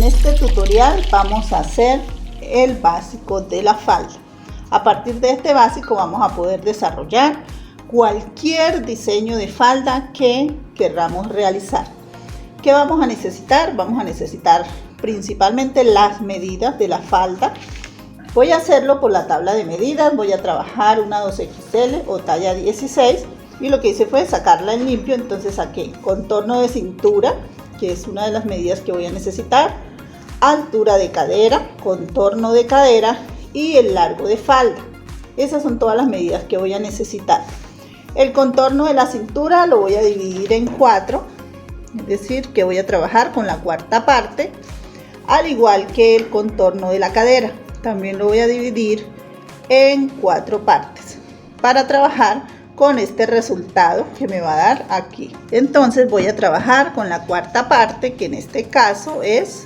este tutorial vamos a hacer el básico de la falda. A partir de este básico vamos a poder desarrollar cualquier diseño de falda que queramos realizar. ¿Qué vamos a necesitar? Vamos a necesitar principalmente las medidas de la falda. Voy a hacerlo por la tabla de medidas, voy a trabajar una 2XL o talla 16 y lo que hice fue sacarla en limpio. Entonces saqué contorno de cintura, que es una de las medidas que voy a necesitar, altura de cadera, contorno de cadera y el largo de falda. Esas son todas las medidas que voy a necesitar. El contorno de la cintura lo voy a dividir en 4, es decir, que voy a trabajar con la cuarta parte, al igual que el contorno de la cadera. También lo voy a dividir en 4 partes para trabajar con este resultado que me va a dar aquí. Entonces voy a trabajar con la cuarta parte, que en este caso es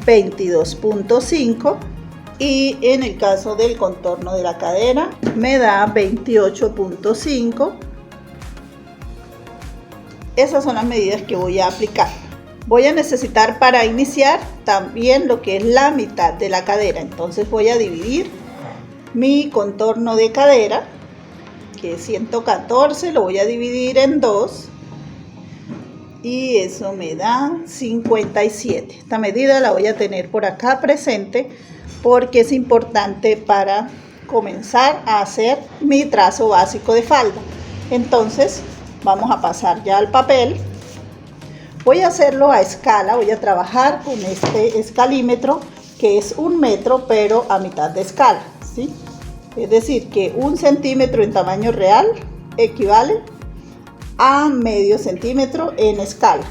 22.5, y en el caso del contorno de la cadera me da 28.5. Esas son las medidas que voy a aplicar. Voy a necesitar para iniciar también lo que es la mitad de la cadera. Entonces voy a dividir mi contorno de cadera, que es 114, lo voy a dividir en 2 y eso me da 57. Esta medida la voy a tener por acá presente porque es importante para comenzar a hacer mi trazo básico de falda. Entonces vamos a pasar ya al papel. Voy a hacerlo a escala, voy a trabajar con este escalímetro que es 1 metro pero a mitad de escala, ¿sí? Es decir, que 1 centímetro en tamaño real equivale a medio centímetro en escala.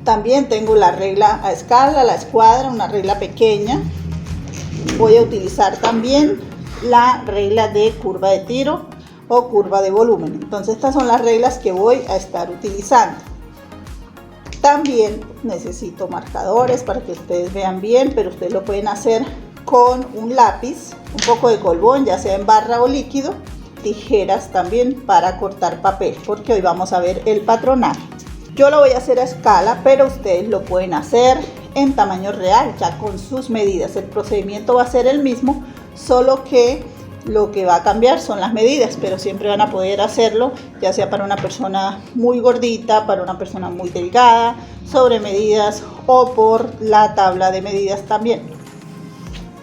También tengo la regla a escala, la escuadra, una regla pequeña. Voy a utilizar también la regla de curva de tiro o curva de volumen. Entonces estas son las reglas que voy a estar utilizando. También necesito marcadores para que ustedes vean bien, pero ustedes lo pueden hacer con un lápiz, un poco de colbón, ya sea en barra o líquido, tijeras también para cortar papel, porque hoy vamos a ver el patronaje. Yo lo voy a hacer a escala, pero ustedes lo pueden hacer en tamaño real, ya con sus medidas. El procedimiento va a ser el mismo, solo que lo que va a cambiar son las medidas, pero siempre van a poder hacerlo, ya sea para una persona muy gordita, para una persona muy delgada, sobre medidas o por la tabla de medidas también.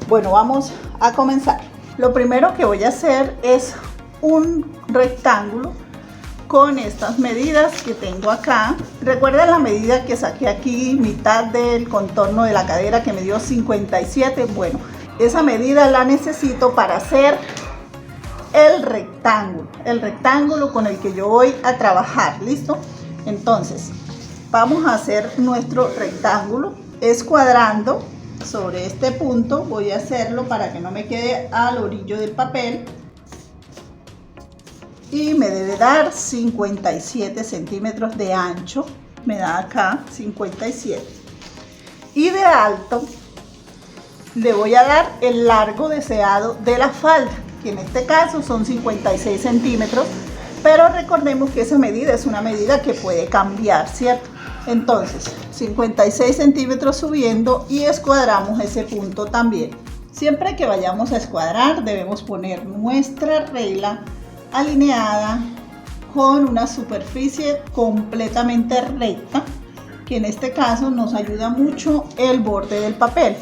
Bueno, vamos a comenzar. Lo primero que voy a hacer es un rectángulo con estas medidas que tengo acá. Recuerden la medida que saqué aquí, mitad del contorno de la cadera, que me dio 57. Bueno, esa medida la necesito para hacer el rectángulo con el que yo voy a trabajar. ¿Listo? Entonces vamos a hacer nuestro rectángulo escuadrando sobre este punto. Voy a hacerlo para que no me quede al orillo del papel y me debe dar 57 centímetros de ancho, me da acá 57, y de alto le voy a dar el largo deseado de la falda, que en este caso son 56 centímetros, pero recordemos que esa medida es una medida que puede cambiar, ¿cierto? Entonces 56 centímetros subiendo y escuadramos ese punto también. Siempre que vayamos a escuadrar debemos poner nuestra regla alineada con una superficie completamente recta, que en este caso nos ayuda mucho el borde del papel.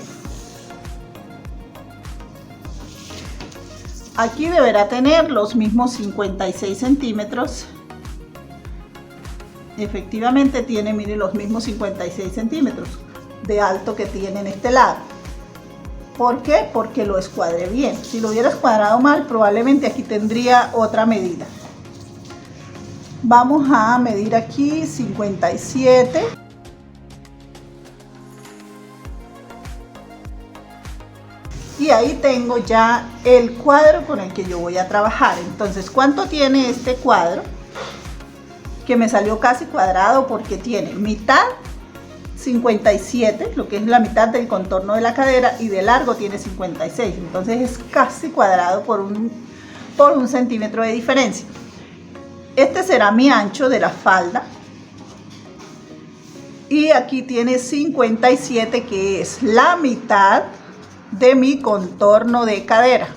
Aquí deberá tener los mismos 56 centímetros. Efectivamente tiene, miren, los mismos 56 centímetros de alto que tiene en este lado. ¿Por qué? Porque lo escuadré bien. Si lo hubiera escuadrado mal, probablemente aquí tendría otra medida. Vamos a medir aquí 57. Y ahí tengo ya el cuadro con el que yo voy a trabajar. Entonces, ¿cuánto tiene este cuadro? Que me salió casi cuadrado porque tiene mitad 57, lo que es la mitad del contorno de la cadera, y de largo tiene 56. Entonces es casi cuadrado por un centímetro de diferencia. Este será mi ancho de la falda. Y aquí tiene 57, que es la mitad de mi contorno de cadera.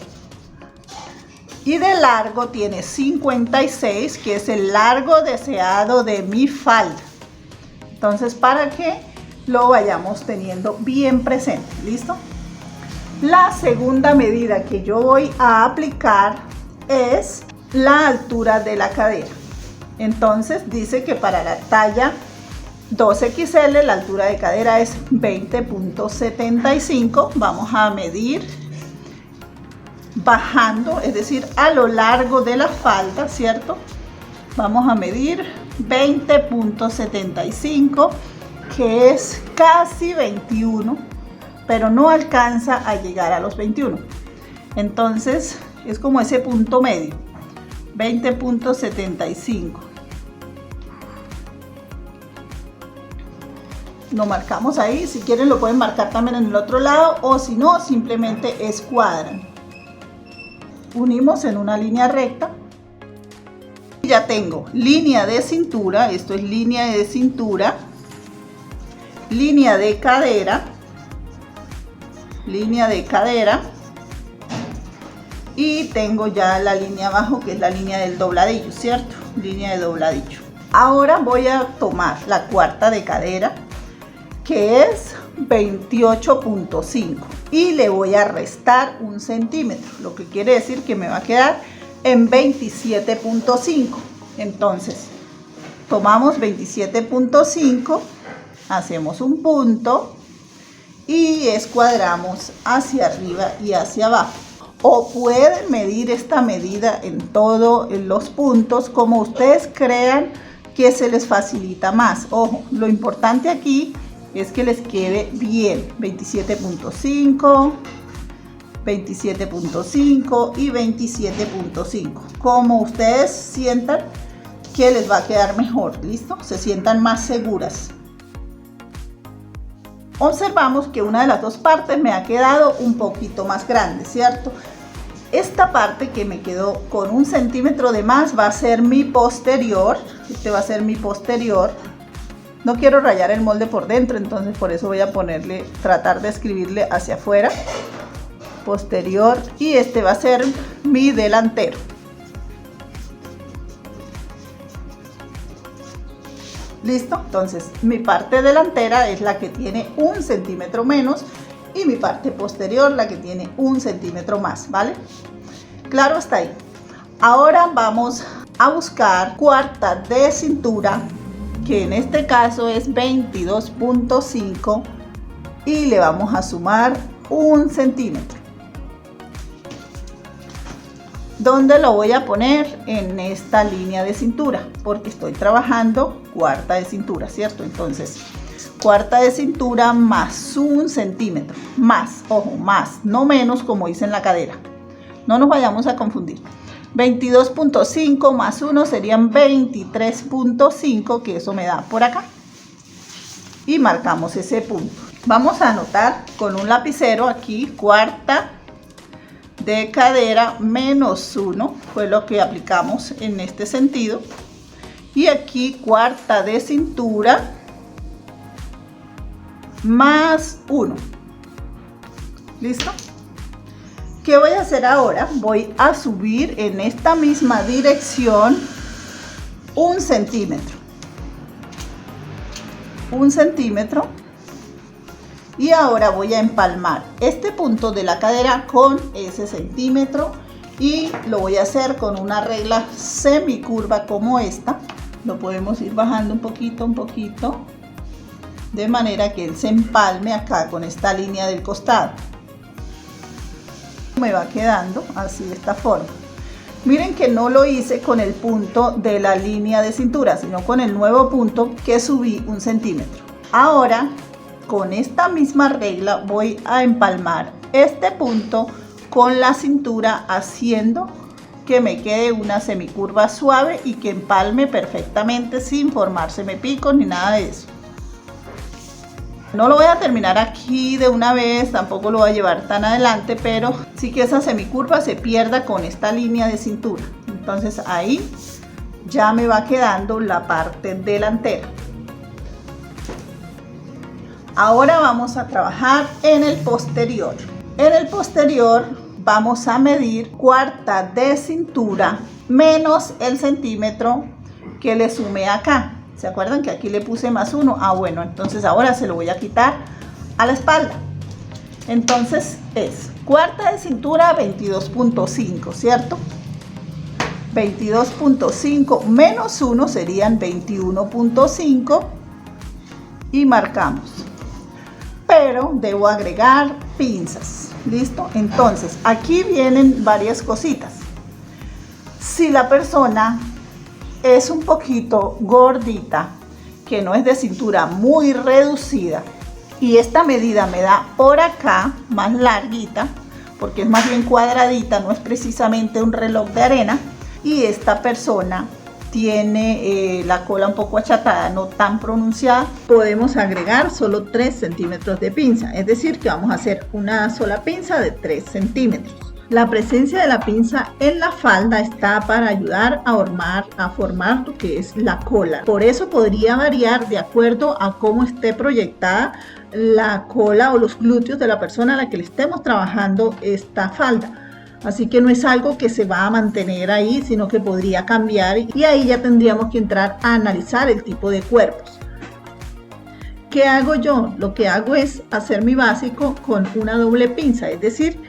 Y de largo tiene 56, que es el largo deseado de mi falda. Entonces, para que lo vayamos teniendo bien presente, ¿listo? La segunda medida que yo voy a aplicar es la altura de la cadera. Entonces dice que para la talla 2XL la altura de cadera es 20.75. Vamos a medir bajando, es decir, a lo largo de la falda, ¿cierto? Vamos a medir 20.75, que es casi 21, pero no alcanza a llegar a los 21. Entonces es como ese punto medio, 20.75. Lo marcamos ahí. Si quieren lo pueden marcar también en el otro lado, o si no, simplemente escuadran. Unimos en una línea recta. Ya tengo línea de cintura, esto es línea de cintura, línea de cadera, y tengo ya la línea abajo, que es la línea del dobladillo, ¿cierto? Línea de dobladillo. Ahora voy a tomar la cuarta de cadera, que es 28.5, y le voy a restar 1 centímetro, lo que quiere decir que me va a quedar en 27.5. Entonces tomamos 27.5, hacemos un punto y escuadramos hacia arriba y hacia abajo. O pueden medir esta medida en todos los puntos como ustedes crean que se les facilita más. Ojo, lo importante aquí es que les quede bien. 27.5, 27.5 y 27.5, como ustedes sientan que les va a quedar mejor. ¿Listo? Se sientan más seguras. Observamos que una de las dos partes me ha quedado un poquito más grande, ¿cierto? Esta parte que me quedó con 1 centímetro de más va a ser mi posterior. Este va a ser mi posterior. No quiero rayar el molde por dentro, entonces por eso voy a ponerle, tratar de escribirle hacia afuera, posterior, y este va a ser mi delantero. ¿Listo? Entonces mi parte delantera es la que tiene 1 centímetro menos y mi parte posterior la que tiene 1 centímetro más, ¿vale? Claro, hasta ahí. Ahora vamos a buscar cuarta de cintura, que en este caso es 22.5, y le vamos a sumar 1 centímetro. ¿Dónde lo voy a poner? En esta línea de cintura, porque estoy trabajando cuarta de cintura, ¿cierto? Entonces, cuarta de cintura más 1 centímetro, más, ojo, más, no menos como dice en la cadera. No nos vayamos a confundir. 22.5 más 1 serían 23.5, que eso me da por acá. Y marcamos ese punto. Vamos a anotar con un lapicero aquí, cuarta de cadera menos 1, fue lo que aplicamos en este sentido. Y aquí cuarta de cintura más 1. ¿Listo? ¿Qué voy a hacer ahora? Voy a subir en esta misma dirección 1 centímetro. 1 centímetro. Y ahora voy a empalmar este punto de la cadera con ese centímetro, y lo voy a hacer con una regla semicurva como esta. Lo podemos ir bajando un poquito, de manera que él se empalme acá con esta línea del costado. Me va quedando así, de esta forma. Miren que no lo hice con el punto de la línea de cintura, sino con el nuevo punto que subí 1 centímetro. Ahora, con esta misma regla voy a empalmar este punto con la cintura, haciendo que me quede una semicurva suave y que empalme perfectamente sin formárseme picos ni nada de eso. No lo voy a terminar aquí de una vez, tampoco lo voy a llevar tan adelante, pero sí que esa semicurva se pierda con esta línea de cintura. Entonces ahí ya me va quedando la parte delantera. Ahora vamos a trabajar en el posterior. En el posterior vamos a medir cuarta de cintura menos el centímetro que le sumé acá. ¿Se acuerdan que aquí le puse +1? Bueno, entonces ahora se lo voy a quitar a la espalda. Entonces es cuarta de cintura 22.5, ¿cierto? 22.5 menos 1 serían 21.5 y marcamos. Pero debo agregar pinzas. ¿Listo? Entonces aquí vienen varias cositas. Si la persona es un poquito gordita, que no es de cintura muy reducida, y esta medida me da por acá más larguita, porque es más bien cuadradita, no es precisamente un reloj de arena, y esta persona tiene la cola un poco achatada, no tan pronunciada, podemos agregar solo 3 centímetros de pinza, es decir que vamos a hacer una sola pinza de 3 centímetros. La presencia de la pinza en la falda está para ayudar a formar lo que es la cola. Por eso podría variar de acuerdo a cómo esté proyectada la cola o los glúteos de la persona a la que le estemos trabajando esta falda. Así que no es algo que se va a mantener ahí, sino que podría cambiar y ahí ya tendríamos que entrar a analizar el tipo de cuerpos. ¿Qué hago yo? Lo que hago es hacer mi básico con una doble pinza, es decir,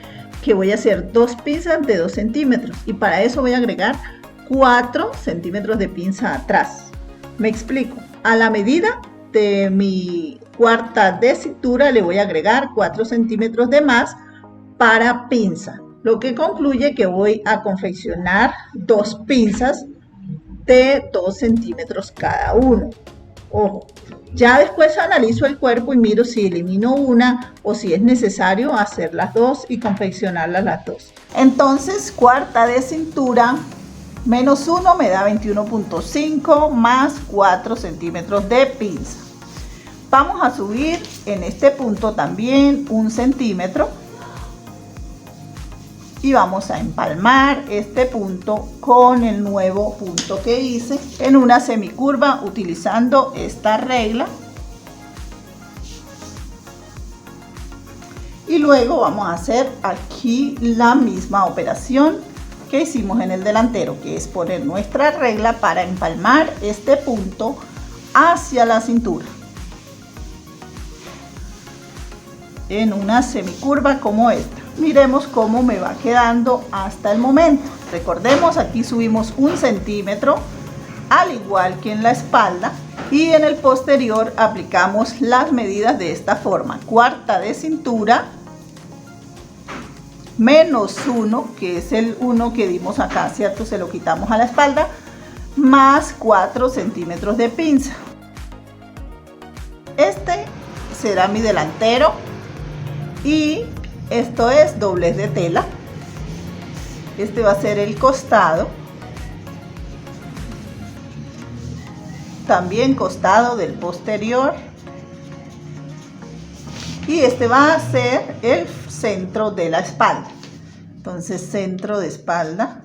que voy a hacer 2 pinzas de 2 centímetros y para eso voy a agregar 4 centímetros de pinza atrás. Me explico. A la medida de mi cuarta de cintura le voy a agregar 4 centímetros de más para pinza, lo que concluye que voy a confeccionar 2 pinzas de 2 centímetros cada uno. Ojo, ya después analizo el cuerpo y miro si elimino una o si es necesario hacer las 2 y confeccionarlas las 2. Entonces, cuarta de cintura menos 1 me da 21.5 más 4 centímetros de pinza. Vamos a subir en este punto también 1 centímetro. Y vamos a empalmar este punto con el nuevo punto que hice en una semicurva utilizando esta regla. Y luego vamos a hacer aquí la misma operación que hicimos en el delantero, que es poner nuestra regla para empalmar este punto hacia la cintura en una semicurva como esta. Miremos cómo me va quedando hasta el momento. Recordemos, aquí subimos 1 centímetro, al igual que en la espalda, y en el posterior aplicamos las medidas de esta forma: cuarta de cintura menos 1, que es el 1 que dimos acá, ¿cierto? Se lo quitamos a la espalda, más 4 centímetros de pinza. Este será mi delantero y esto es doblez de tela. Este va a ser el costado, también costado del posterior, y este va a ser el centro de la espalda. Entonces, centro de espalda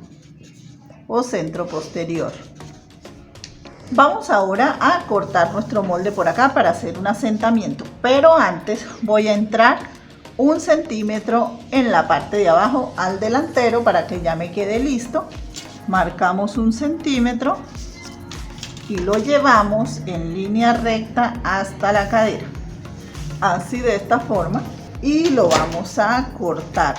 o centro posterior. Vamos ahora a cortar nuestro molde por acá para hacer un asentamiento, pero antes voy a entrar 1 centímetro en la parte de abajo al delantero para que ya me quede listo. Marcamos 1 centímetro y lo llevamos en línea recta hasta la cadera, así, de esta forma, y lo vamos a cortar.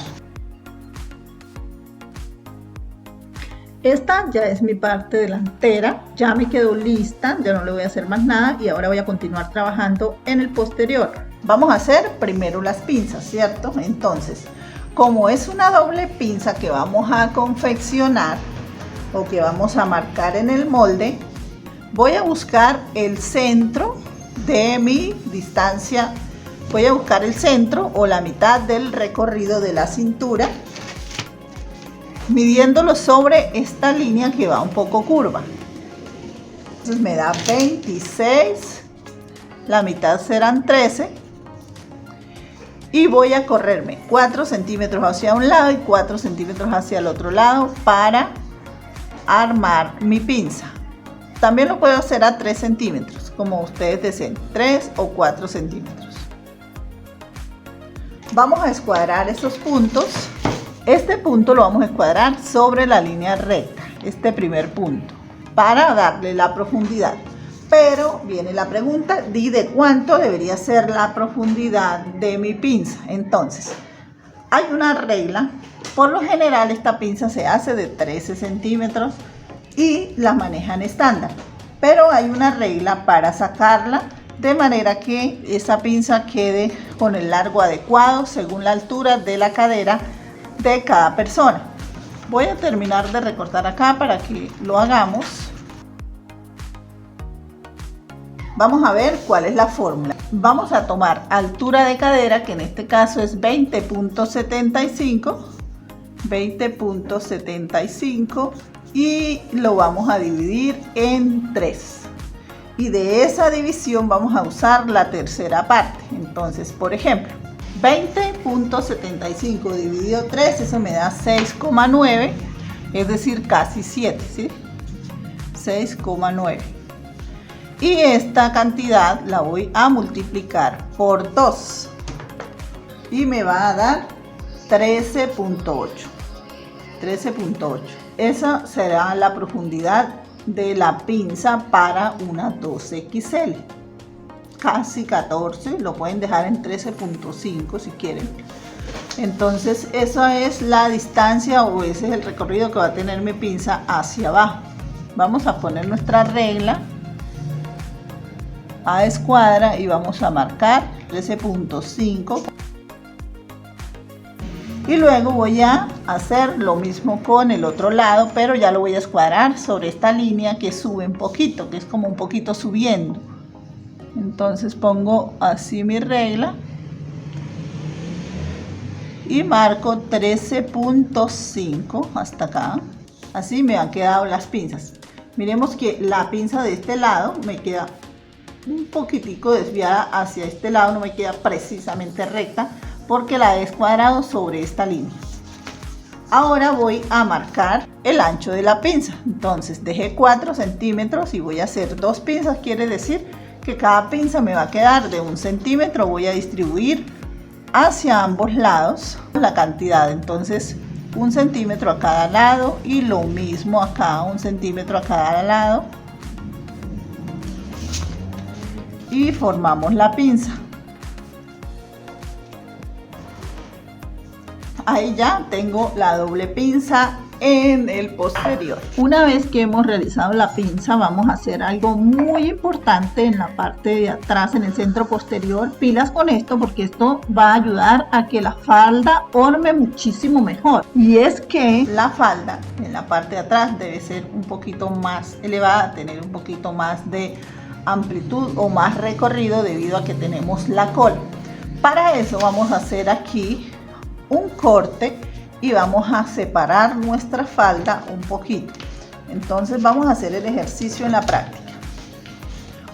Esta ya es mi parte delantera, ya me quedó lista, ya no le voy a hacer más nada y ahora voy a continuar trabajando en el posterior. Vamos a hacer primero las pinzas, ¿cierto? Entonces, como es una doble pinza que vamos a confeccionar o que vamos a marcar en el molde, voy a buscar el centro de mi distancia, voy a buscar el centro o la mitad del recorrido de la cintura, midiéndolo sobre esta línea que va un poco curva. Entonces me da 26, la mitad serán 13, y voy a correrme 4 centímetros hacia un lado y 4 centímetros hacia el otro lado para armar mi pinza. También lo puedo hacer a 3 centímetros, como ustedes deseen, 3 o 4 centímetros. vamos a escuadrar esos puntos. Este punto lo vamos a escuadrar sobre la línea recta, este primer punto, para darle la profundidad. Pero viene la pregunta, di de cuánto debería ser la profundidad de mi pinza. Entonces, hay una regla. Por lo general esta pinza se hace de 13 centímetros y la manejan estándar. Pero hay una regla para sacarla de manera que esa pinza quede con el largo adecuado según la altura de la cadera de cada persona. Voy a terminar de recortar acá para que lo hagamos. Vamos a ver cuál es la fórmula. Vamos a tomar altura de cadera, que en este caso es 20.75 y lo vamos a dividir en 3. Y de esa división vamos a usar la tercera parte. Entonces, por ejemplo, 20.75 dividido 3, eso me da 6,9, es decir, casi 7, ¿sí? 6,9. Y esta cantidad la voy a multiplicar por 2 y me va a dar 13.8. 13.8. Esa será la profundidad de la pinza para una 2XL. Casi 14, lo pueden dejar en 13.5 si quieren. Entonces esa es la distancia o ese es el recorrido que va a tener mi pinza hacia abajo. Vamos a poner nuestra regla a escuadra y vamos a marcar 13.5 y luego voy a hacer lo mismo con el otro lado, pero ya lo voy a escuadrar sobre esta línea que sube un poquito, que es como un poquito subiendo. Entonces pongo así mi regla y marco 13.5 hasta acá. Así me han quedado las pinzas. Miremos que la pinza de este lado me queda un poquitico desviada hacia este lado, no me queda precisamente recta porque la he escuadrado sobre esta línea. Ahora voy a marcar el ancho de la pinza. Entonces dejé 4 centímetros y voy a hacer 2 pinzas, quiere decir que cada pinza me va a quedar de 1 centímetro. Voy a distribuir hacia ambos lados la cantidad, entonces 1 centímetro a cada lado y lo mismo acá, 1 centímetro a cada lado, y formamos la pinza. Ahí ya tengo la doble pinza en el posterior. Una vez que hemos realizado la pinza, vamos a hacer algo muy importante en la parte de atrás, en el centro posterior. Pilas con esto porque esto va a ayudar a que la falda orme muchísimo mejor. Y es que la falda en la parte de atrás debe ser un poquito más elevada, tener un poquito más de amplitud o más recorrido debido a que tenemos la cola. Para eso vamos a hacer aquí un corte y vamos a separar nuestra falda un poquito. Entonces vamos a hacer el ejercicio en la práctica.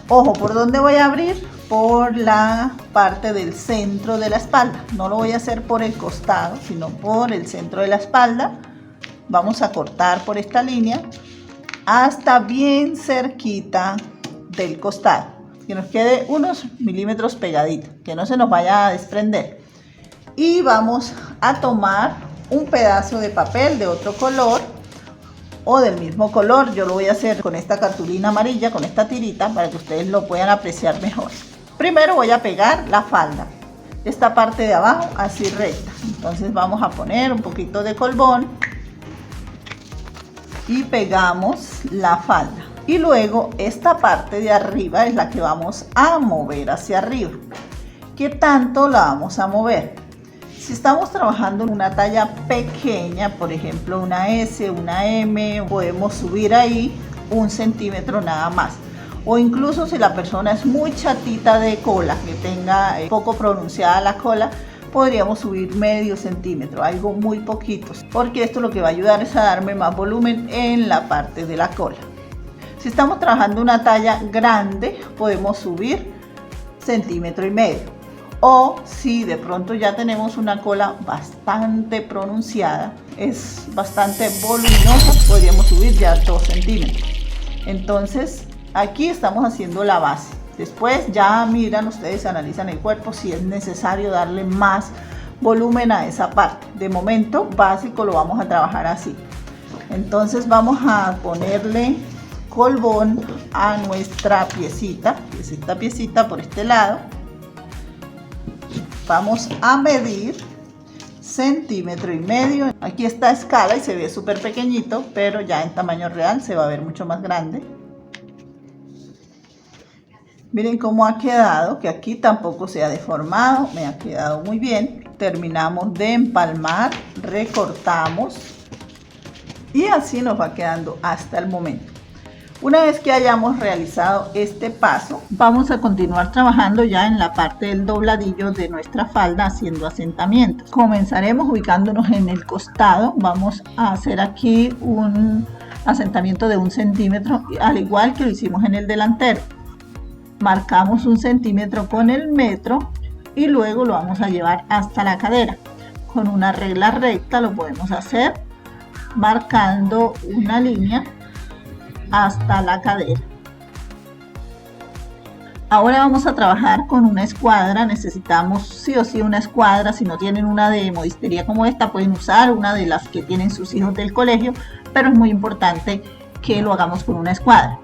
Ojo, ¿por dónde voy a abrir? Por la parte del centro de la espalda. No lo voy a hacer por el costado, sino por el centro de la espalda. Vamos a cortar por esta línea hasta bien cerquita del costado, que nos quede unos milímetros pegadito, que no se nos vaya a desprender. Y vamos a tomar un pedazo de papel de otro color o del mismo color. Yo lo voy a hacer con esta cartulina amarilla, con esta tirita, para que ustedes lo puedan apreciar mejor. Primero voy a pegar la falda, esta parte de abajo así recta. Entonces vamos a poner un poquito de colbón y pegamos la falda. Y luego esta parte de arriba es la que vamos a mover hacia arriba. ¿Qué tanto la vamos a mover? Si estamos trabajando en una talla pequeña, por ejemplo una S, una M, podemos subir ahí 1 centímetro nada más. O incluso si la persona es muy chatita de cola, que tenga poco pronunciada la cola, podríamos subir medio centímetro, algo muy poquito, porque esto lo que va a ayudar es a darme más volumen en la parte de la cola. Si estamos trabajando una talla grande, podemos subir 1,5 centímetros. O si de pronto ya tenemos una cola bastante pronunciada, es bastante voluminosa, podríamos subir ya 2 centímetros. Entonces aquí estamos haciendo la base. Después ya miran ustedes, analizan el cuerpo si es necesario darle más volumen a esa parte. De momento básico lo vamos a trabajar así. Entonces vamos a ponerle colbón a nuestra piecita por este lado. Vamos a medir 1,5 centímetros. Aquí está a escala y se ve súper pequeñito, pero ya en tamaño real se va a ver mucho más grande. Miren cómo ha quedado, que aquí tampoco se ha deformado, me ha quedado muy bien. Terminamos de empalmar, recortamos y así nos va quedando hasta el momento. Una vez que hayamos realizado este paso, vamos a continuar trabajando ya en la parte del dobladillo de nuestra falda haciendo asentamientos. Comenzaremos ubicándonos en el costado. Vamos a hacer aquí un asentamiento de 1 centímetro, al igual que lo hicimos en el delantero. Marcamos 1 centímetro con el metro y luego lo vamos a llevar hasta la cadera. Con una regla recta lo podemos hacer marcando una línea hasta la cadera. Ahora vamos a trabajar con una escuadra. Necesitamos sí o sí una escuadra. Si no tienen una de modistería como esta, pueden usar una de las que tienen sus hijos del colegio, pero es muy importante que lo hagamos con una escuadra.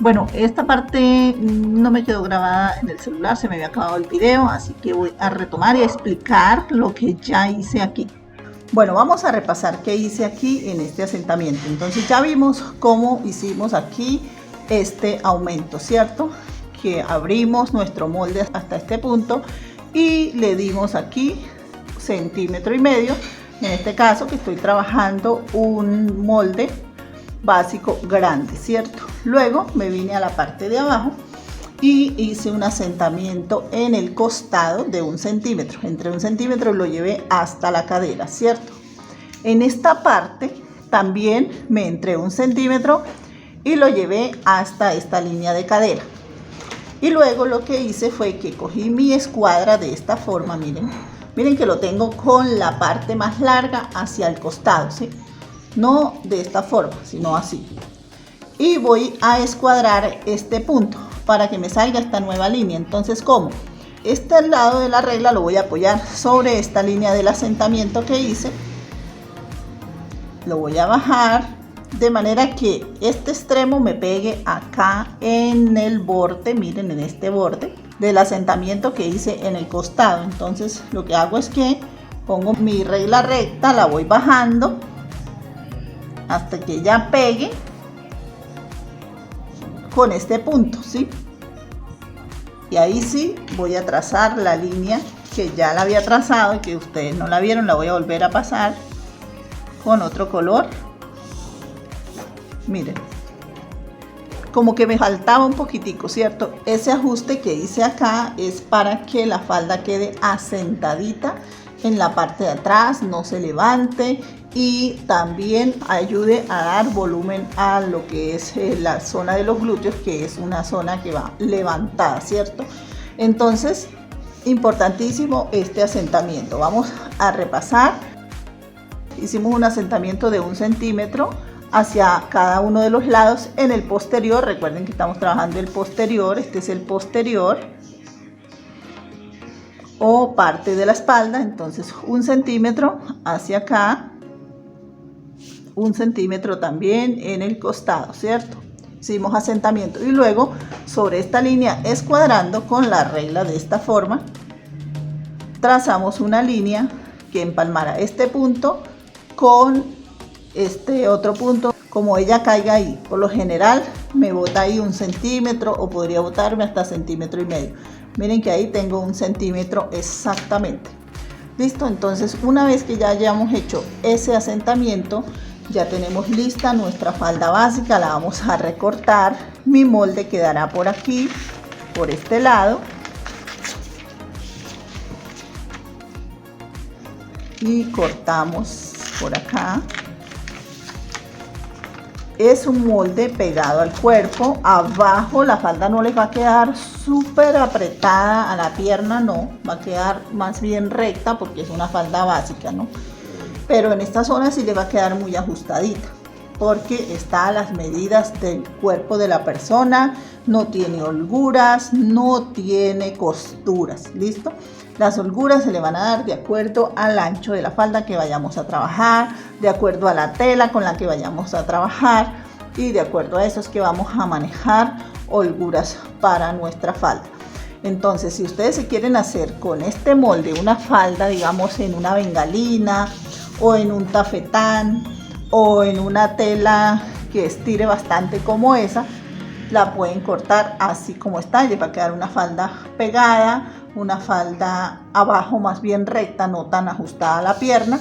Bueno, esta parte no me quedó grabada en el celular, se me había acabado el video, así que voy a retomar y a explicar lo que ya hice aquí. Bueno, vamos a repasar qué hice aquí en este asentamiento. Entonces ya vimos cómo hicimos aquí este aumento, ¿cierto? Que abrimos nuestro molde hasta este punto y le dimos aquí 1,5 centímetros. En este caso que estoy trabajando un molde básico grande, ¿cierto? Luego me vine a la parte de abajo y hice un asentamiento en el costado de 1 centímetro. Entre 1 centímetro lo llevé hasta la cadera, ¿cierto? En esta parte también me entré 1 centímetro y lo llevé hasta esta línea de cadera. Y luego lo que hice fue que cogí mi escuadra de esta forma, miren que lo tengo con la parte más larga hacia el costado, ¿sí? No de esta forma, sino así. Y voy a escuadrar este punto para que me salga esta nueva línea. Entonces, ¿cómo? Este lado de la regla lo voy a apoyar sobre esta línea del asentamiento que hice. Lo voy a bajar de manera que este extremo me pegue acá en el borde, miren, en este borde del asentamiento que hice en el costado. Entonces, lo que hago es que pongo mi regla recta, la voy bajando hasta que ya pegue con este punto, ¿sí? Y ahí sí voy a trazar la línea que ya la había trazado y que ustedes no la vieron. La voy a volver a pasar con otro color. Miren, como que me faltaba un poquitico, ¿cierto? Ese ajuste que hice acá es para que la falda quede asentadita en la parte de atrás, no se levante y también ayude a dar volumen a lo que es la zona de los glúteos, que es una zona que va levantada, ¿cierto? Entonces, importantísimo este asentamiento. Vamos a repasar. Hicimos un asentamiento de 1 centímetro hacia cada uno de los lados. En el posterior, recuerden que estamos trabajando el posterior, este es el posterior o parte de la espalda. Entonces 1 centímetro hacia acá, 1 centímetro también en el costado, ¿cierto? Hicimos asentamiento y luego sobre esta línea escuadrando con la regla de esta forma trazamos una línea que empalmara este punto con este otro punto, como ella caiga ahí. Por lo general me bota ahí 1 centímetro o podría botarme hasta 1,5 centímetros. Miren que ahí tengo 1 centímetro exactamente. Listo, entonces una vez que ya hayamos hecho ese asentamiento, ya tenemos lista nuestra falda básica. La vamos a recortar. Mi molde quedará por aquí, por este lado. Y cortamos por acá. Es un molde pegado al cuerpo. Abajo la falda no les va a quedar súper apretada a la pierna, no, va a quedar más bien recta porque es una falda básica, ¿no? Pero en esta zona sí le va a quedar muy ajustadita. porque está a las medidas del cuerpo de la persona, no tiene holguras, no tiene costuras, ¿listo? Las holguras se le van a dar de acuerdo al ancho de la falda que vayamos a trabajar, de acuerdo a la tela con la que vayamos a trabajar y de acuerdo a eso es que vamos a manejar holguras para nuestra falda. Entonces, si ustedes se quieren hacer con este molde una falda, digamos en una bengalina o en un tafetán o en una tela que estire bastante como esa, la pueden cortar así como está y les va a quedar una falda pegada, una falda abajo más bien recta, no tan ajustada a la pierna.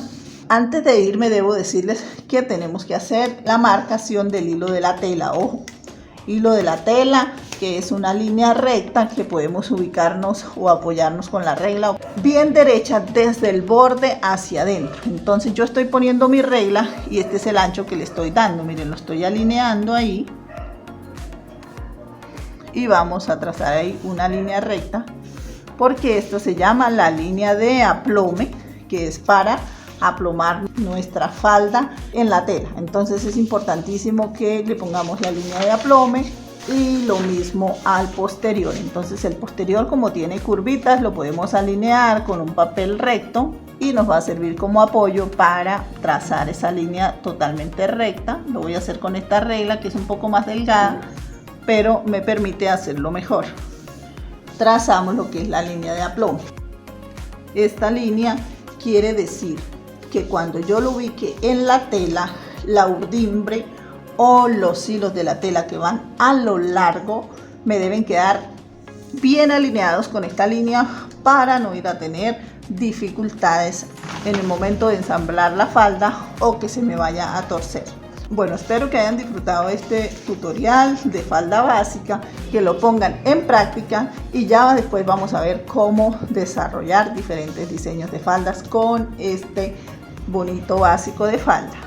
Antes de irme debo decirles que tenemos que hacer la marcación del hilo de la tela. Ojo, hilo de la tela, que es una línea recta que podemos ubicarnos o apoyarnos con la regla bien derecha desde el borde hacia adentro. Entonces yo estoy poniendo mi regla y este es el ancho que le estoy dando. Miren, lo estoy alineando ahí y vamos a trazar ahí una línea recta, porque esto se llama la línea de aplome, que es para aplomar nuestra falda en la tela. Entonces es importantísimo que le pongamos la línea de aplome y lo mismo al posterior. Entonces el posterior, como tiene curvitas, lo podemos alinear con un papel recto y nos va a servir como apoyo para trazar esa línea totalmente recta. Lo voy a hacer con esta regla que es un poco más delgada, pero me permite hacerlo mejor. Trazamos lo que es la línea de aplomo. Esta línea quiere decir que cuando yo lo ubique en la tela, la urdimbre o los hilos de la tela que van a lo largo me deben quedar bien alineados con esta línea para no ir a tener dificultades en el momento de ensamblar la falda o que se me vaya a torcer. Bueno, espero que hayan disfrutado este tutorial de falda básica, que lo pongan en práctica y ya después vamos a ver cómo desarrollar diferentes diseños de faldas con este bonito básico de falda.